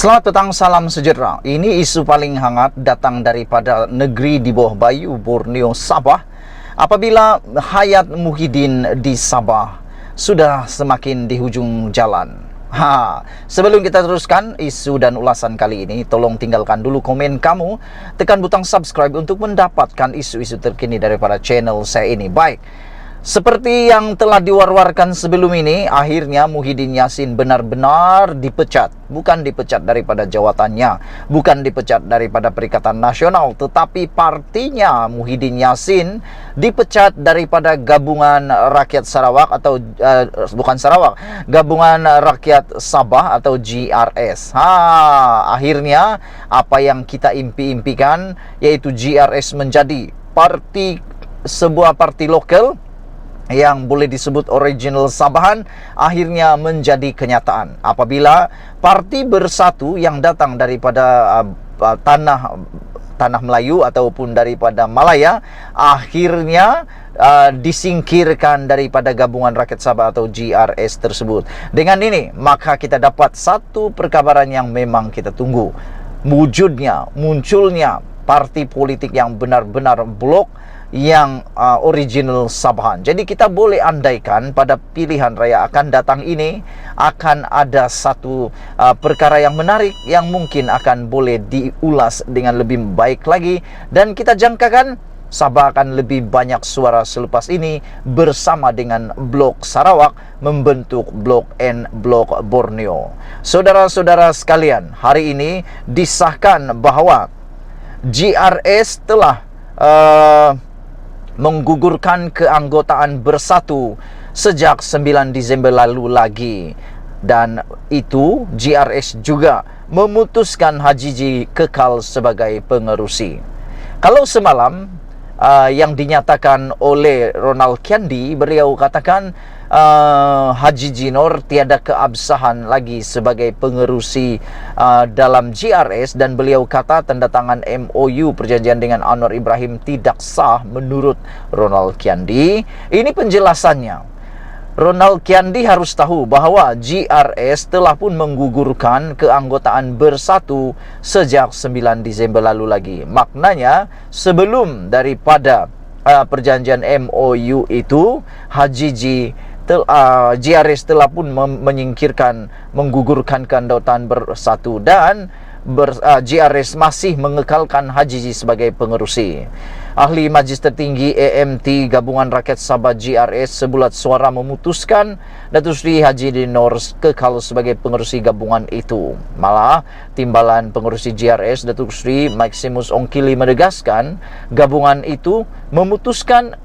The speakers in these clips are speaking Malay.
Selamat petang, salam sejahtera. Ini isu paling hangat datang daripada negeri di bawah bayu Borneo, Sabah. Apabila hayat Muhyiddin di Sabah sudah semakin di hujung jalan. Sebelum kita teruskan isu dan ulasan kali ini, tolong tinggalkan dulu komen kamu, tekan butang subscribe untuk mendapatkan isu-isu terkini daripada channel saya ini. Baik, seperti yang telah diwar-warkan sebelum ini, akhirnya Muhyiddin Yassin benar-benar dipecat. Bukan dipecat daripada jawatannya, bukan dipecat daripada Perikatan Nasional, tetapi partinya Muhyiddin Yassin dipecat daripada Gabungan Rakyat Sarawak atau bukan Sarawak, Gabungan Rakyat Sabah atau GRS. Akhirnya apa yang kita impi-impikan, yaitu GRS menjadi sebuah parti lokal yang boleh disebut original Sabahan, akhirnya menjadi kenyataan apabila Parti Bersatu yang datang daripada tanah Melayu ataupun daripada Malaya akhirnya disingkirkan daripada Gabungan Rakyat Sabah atau GRS tersebut. Dengan ini maka kita dapat satu perkabaran yang memang kita tunggu, munculnya parti politik yang benar-benar blok yang original Sabahan. Jadi kita boleh andaikan pada pilihan raya akan datang ini akan ada satu perkara yang menarik yang mungkin akan boleh diulas dengan lebih baik lagi, dan kita jangkakan Sabah akan lebih banyak suara selepas ini bersama dengan Blok Sarawak membentuk Blok N, Blok Borneo. Saudara-saudara sekalian, hari ini disahkan bahwa GRS telah menggugurkan keanggotaan Bersatu sejak 9 Disember lalu lagi, dan itu GRS juga memutuskan Hajiji kekal sebagai pengerusi. Kalau semalam yang dinyatakan oleh Ronald Kiandi, beliau katakan Hajiji Noor tiada keabsahan lagi sebagai pengerusi dalam GRS, dan beliau kata tanda tangan MOU perjanjian dengan Anwar Ibrahim tidak sah menurut Ronald Kiandi. Ini penjelasannya. Ronald Kiandi harus tahu bahwa GRS telah pun menggugurkan keanggotaan Bersatu sejak 9 Disember lalu lagi. Maknanya sebelum daripada perjanjian MOU itu, GRS telah pun menggugurkan keanggotaan Bersatu, dan GRS masih mengekalkan Hajiji sebagai pengerusi. Ahli Majlis Tertinggi AMT Gabungan Rakyat Sabah GRS sebulat suara memutuskan Datuk Seri Hajiji Noor kekal sebagai pengerusi gabungan itu. Malah timbalan pengerusi GRS Datuk Seri Maximus Ongkili menegaskan gabungan itu memutuskan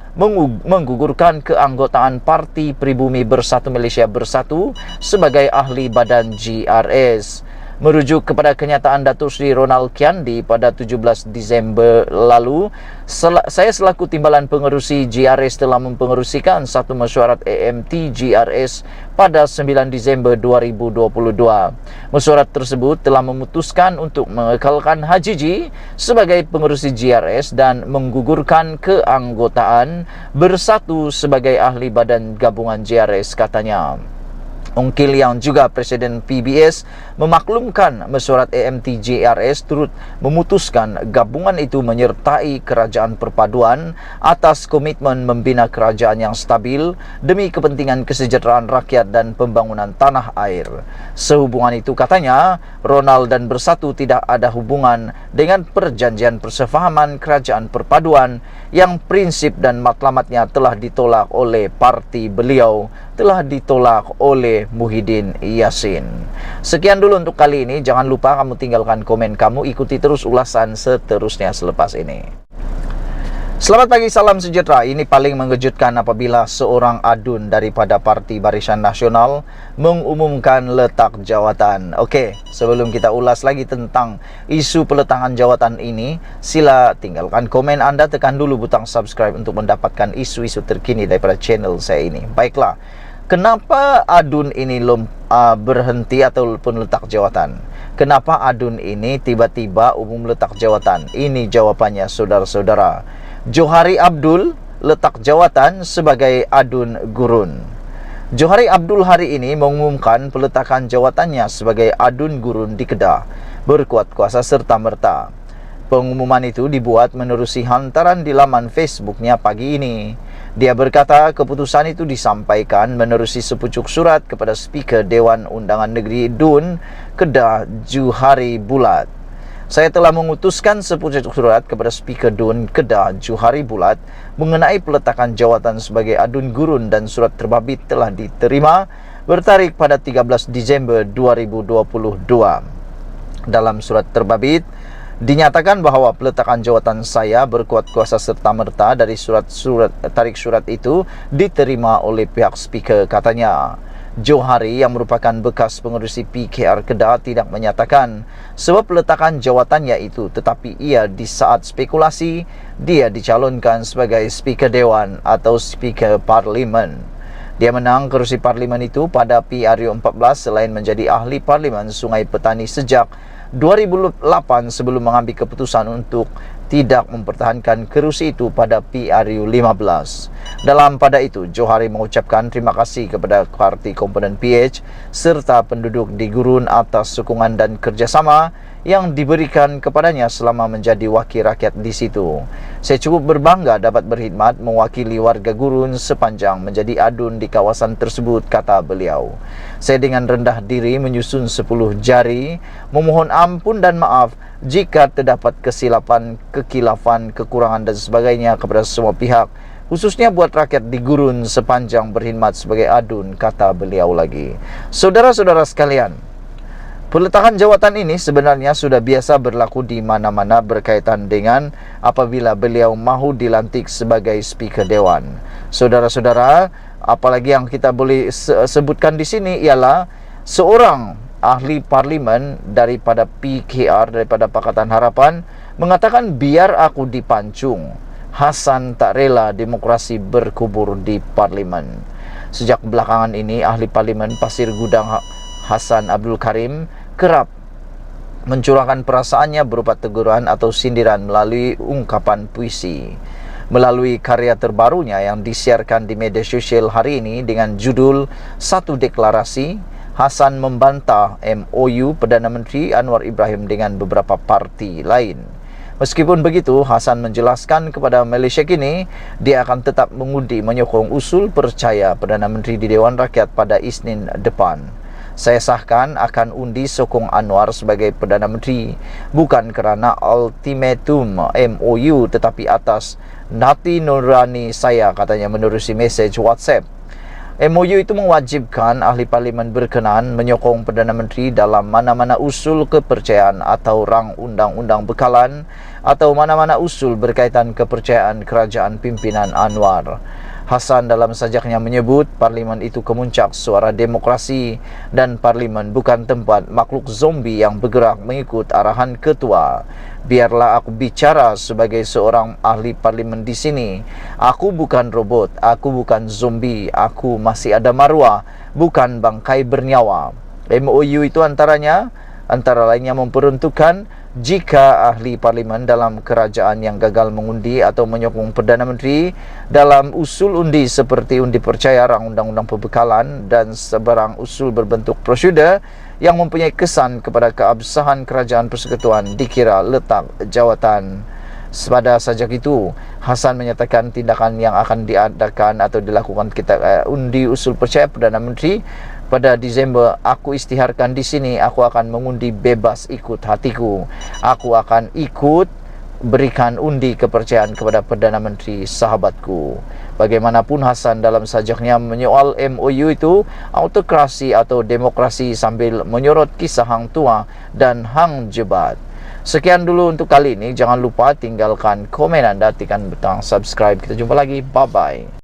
menggugurkan keanggotaan Parti Pribumi Bersatu Malaysia Bersatu sebagai ahli badan GRS. Merujuk kepada kenyataan Datuk Seri Ronald Kiandi pada 17 Disember lalu, saya selaku timbalan pengerusi GRS telah mempengerusikan satu mesyuarat AMT GRS pada 9 Disember 2022. Mesyuarat tersebut telah memutuskan untuk mengekalkan Hajiji sebagai pengerusi GRS dan menggugurkan keanggotaan Bersatu sebagai ahli badan gabungan GRS, katanya. Ongkil yang juga Presiden PBS memaklumkan mesyuarat AMT GRS turut memutuskan gabungan itu menyertai kerajaan perpaduan atas komitmen membina kerajaan yang stabil demi kepentingan kesejahteraan rakyat dan pembangunan tanah air. Sehubungan itu, katanya, Ronald dan Bersatu tidak ada hubungan dengan perjanjian persefahaman kerajaan perpaduan yang prinsip dan matlamatnya telah ditolak oleh parti beliau, telah ditolak oleh Muhyiddin Yassin. Sekian dulu untuk kali ini. Jangan lupa kamu tinggalkan komen kamu, ikuti terus ulasan seterusnya selepas ini. Selamat pagi, salam sejahtera. Ini paling mengejutkan apabila seorang adun daripada Parti Barisan Nasional mengumumkan letak jawatan. Okey, sebelum kita ulas lagi tentang isu peletakan jawatan ini, sila tinggalkan komen anda, tekan dulu butang subscribe untuk mendapatkan isu-isu terkini daripada channel saya ini. Baiklah, kenapa adun ini berhenti ataupun letak jawatan? Kenapa adun ini tiba-tiba umum letak jawatan? Ini jawapannya, saudara-saudara. Johari Abdul letak jawatan sebagai adun gurun. Johari Abdul hari ini mengumumkan peletakan jawatannya sebagai Adun Gurun di Kedah berkuat kuasa serta-merta. Pengumuman itu dibuat menerusi hantaran di laman Facebooknya pagi ini. Dia berkata keputusan itu disampaikan menerusi sepucuk surat kepada Speaker Dewan Undangan Negeri DUN Kedah Johari Bulat. Saya telah mengutuskan sepucuk surat kepada Speaker DUN Kedah Johari Bulat mengenai peletakan jawatan sebagai Adun Gurun dan surat terbabit telah diterima bertarik pada 13 Disember 2022. Dalam surat terbabit dinyatakan bahawa peletakan jawatan saya berkuat kuasa serta-merta dari tarik surat itu diterima oleh pihak Speaker, katanya. Johari yang merupakan bekas pengerusi PKR Kedah tidak menyatakan sebab peletakan jawatannya itu, tetapi ia di saat spekulasi dia dicalonkan sebagai Speaker Dewan atau Speaker Parlimen. Dia menang kerusi Parlimen itu pada PRU 14 selain menjadi ahli Parlimen Sungai Petani sejak 2008 sebelum mengambil keputusan untuk tidak mempertahankan kerusi itu pada PRU 15. Pada itu, Johari mengucapkan terima kasih kepada parti komponen PH serta penduduk di Gurun atas sokongan dan kerjasama yang diberikan kepadanya selama menjadi wakil rakyat di situ. Saya cukup berbangga dapat berkhidmat mewakili warga Gurun sepanjang menjadi adun di kawasan tersebut, kata beliau. Saya dengan rendah diri menyusun 10 jari, memohon ampun dan maaf jika terdapat kesilapan, kekilafan, kekurangan dan sebagainya kepada semua pihak, khususnya buat rakyat di Gurun sepanjang berkhidmat sebagai adun, kata beliau lagi. Saudara-saudara sekalian, peletakan jawatan ini sebenarnya sudah biasa berlaku di mana-mana berkaitan dengan apabila beliau mahu dilantik sebagai Speaker Dewan. Saudara-saudara, apalagi yang kita boleh sebutkan di sini ialah seorang ahli parlimen daripada PKR, daripada Pakatan Harapan, mengatakan biar aku dipancung, Hasan tak rela demokrasi berkubur di parlimen. Sejak belakangan ini, ahli parlimen Pasir Gudang Hasan Abdul Karim kerap mencurahkan perasaannya berupa teguran atau sindiran melalui ungkapan puisi. Melalui karya terbarunya yang disiarkan di media sosial hari ini dengan judul Satu Deklarasi, Hasan membantah MOU Perdana Menteri Anwar Ibrahim dengan beberapa parti lain. Meskipun begitu, Hasan menjelaskan kepada Malaysia kini dia akan tetap mengundi menyokong usul percaya Perdana Menteri di Dewan Rakyat pada Isnin depan. Saya sahkan akan undi sokong Anwar sebagai Perdana Menteri, bukan kerana ultimatum MOU tetapi atas hati nurani saya, katanya menerusi mesej WhatsApp. MOU itu mewajibkan ahli parlimen berkenan menyokong Perdana Menteri dalam mana-mana usul kepercayaan atau rang undang-undang bekalan atau mana-mana usul berkaitan kepercayaan kerajaan pimpinan Anwar. Hasan dalam sajaknya menyebut parlimen itu kemuncak suara demokrasi dan parlimen bukan tempat makhluk zombie yang bergerak mengikut arahan ketua. Biarlah aku bicara sebagai seorang ahli parlimen di sini. Aku bukan robot, aku bukan zombie, aku masih ada maruah, bukan bangkai bernyawa. MOU itu antara lainnya memperuntukkan jika ahli parlimen dalam kerajaan yang gagal mengundi atau menyokong Perdana Menteri dalam usul undi seperti undi percaya, rang undang-undang pembekalan dan sebarang usul berbentuk prosedur yang mempunyai kesan kepada keabsahan kerajaan persekutuan dikira letak jawatan. Pada sajak itu, Hasan menyatakan tindakan yang akan diadakan atau dilakukan kita undi usul percaya Perdana Menteri pada Disember, aku isytiharkan di sini, aku akan mengundi bebas ikut hatiku. Aku akan ikut berikan undi kepercayaan kepada Perdana Menteri sahabatku. Bagaimanapun, Hasan dalam sajaknya menyoal MOU itu autokrasi atau demokrasi sambil menyorot kisah Hang Tua dan Hang Jebat. Sekian dulu untuk kali ini. Jangan lupa tinggalkan komen anda, tekan butang subscribe. Kita jumpa lagi. Bye-bye.